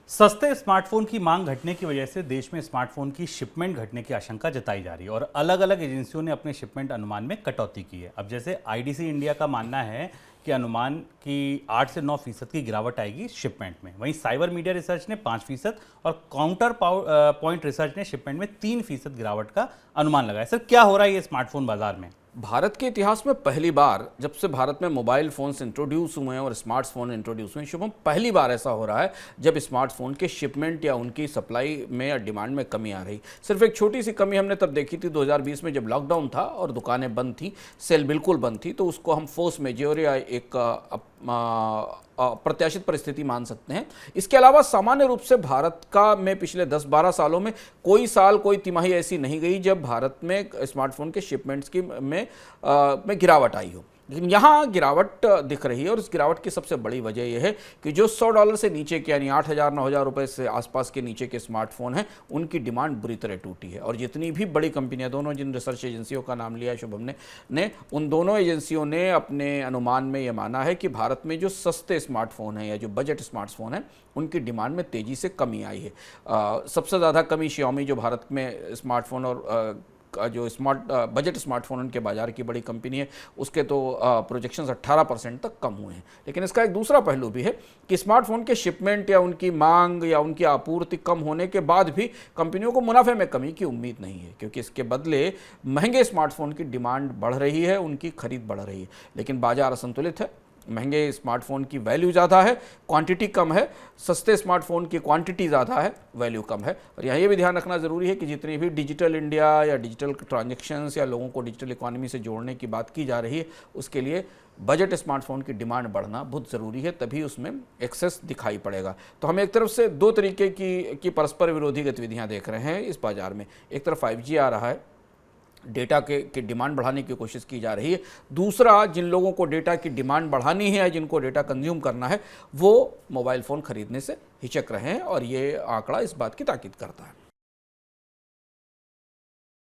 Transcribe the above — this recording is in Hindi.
सस्ते स्मार्टफोन की मांग घटने की वजह से देश में स्मार्टफोन की शिपमेंट घटने की आशंका जताई जा रही है और अलग अलग एजेंसियों ने अपने शिपमेंट अनुमान में कटौती की है। अब जैसे आईडीसी इंडिया का मानना है कि अनुमान की 8 से 9% की गिरावट आएगी शिपमेंट में। वहीं साइबर मीडिया रिसर्च ने 5% और काउंटर पॉइंट रिसर्च ने शिपमेंट में 3% गिरावट का अनुमान लगाया। सर, क्या हो रहा है ये स्मार्टफोन बाजार में? भारत के इतिहास में पहली बार, जब से भारत में मोबाइल फ़ोन्स इंट्रोड्यूस हुए हैं और स्मार्टफोन इंट्रोड्यूस हुए हैं, शुभम, पहली बार ऐसा हो रहा है जब स्मार्टफोन के शिपमेंट या उनकी सप्लाई में या डिमांड में कमी आ रही। सिर्फ एक छोटी सी कमी हमने तब देखी थी 2020 में, जब लॉकडाउन था और दुकानें बंद थी, सेल बिल्कुल बंद थी, तो उसको हम फोर्स मेजोर या एक प्रत्याशित परिस्थिति मान सकते हैं। इसके अलावा सामान्य रूप से भारत का में पिछले 10-12 सालों में कोई साल, कोई तिमाही ऐसी नहीं गई जब भारत में स्मार्टफोन के शिपमेंट्स की में गिरावट आई हो। लेकिन यहाँ गिरावट दिख रही है और इस गिरावट की सबसे बड़ी वजह यह है कि जो $100 से नीचे के, यानी 8,000-9,000 रुपये से आसपास के नीचे के स्मार्टफोन हैं, उनकी डिमांड बुरी तरह टूटी है। और जितनी भी बड़ी कंपनियां, दोनों जिन रिसर्च एजेंसियों का नाम लिया है शुभम ने उन दोनों एजेंसियों ने अपने अनुमान में यह माना है कि भारत में जो सस्ते स्मार्टफोन हैं या जो बजट स्मार्टफोन हैं, उनकी डिमांड में तेज़ी से कमी आई है। सबसे ज़्यादा कमी Xiaomi, जो भारत में स्मार्टफोन और जो बजट स्मार्टफोन उनके बाजार की बड़ी कंपनी है, उसके तो प्रोजेक्शंस 18% तक कम हुए हैं। लेकिन इसका एक दूसरा पहलू भी है कि स्मार्टफोन के शिपमेंट या उनकी मांग या उनकी आपूर्ति कम होने के बाद भी कंपनियों को मुनाफे में कमी की उम्मीद नहीं है, क्योंकि इसके बदले महंगे स्मार्टफोन की डिमांड बढ़ रही है, उनकी खरीद बढ़ रही है। लेकिन बाजार असंतुलित है, महंगे स्मार्टफोन की वैल्यू ज़्यादा है, क्वांटिटी कम है, सस्ते स्मार्टफोन की क्वांटिटी ज़्यादा है, वैल्यू कम है। और यहाँ ये भी ध्यान रखना ज़रूरी है कि जितनी भी डिजिटल इंडिया या डिजिटल ट्रांजैक्शंस या लोगों को डिजिटल इकोनॉमी से जोड़ने की बात की जा रही है, उसके लिए बजट स्मार्टफोन की डिमांड बढ़ना बहुत ज़रूरी है, तभी उसमें एक्सेस दिखाई पड़ेगा। तो हम एक तरफ से दो तरीके की परस्पर विरोधी गतिविधियाँ देख रहे हैं इस बाज़ार में। एक तरफ 5G आ रहा है, डेटा के डिमांड बढ़ाने की कोशिश की जा रही है। दूसरा, जिन लोगों को डेटा की डिमांड बढ़ानी है, जिनको डेटा कंज्यूम करना है, वो मोबाइल फ़ोन खरीदने से हिचक रहे हैं और ये आंकड़ा इस बात की ताकीद करता है।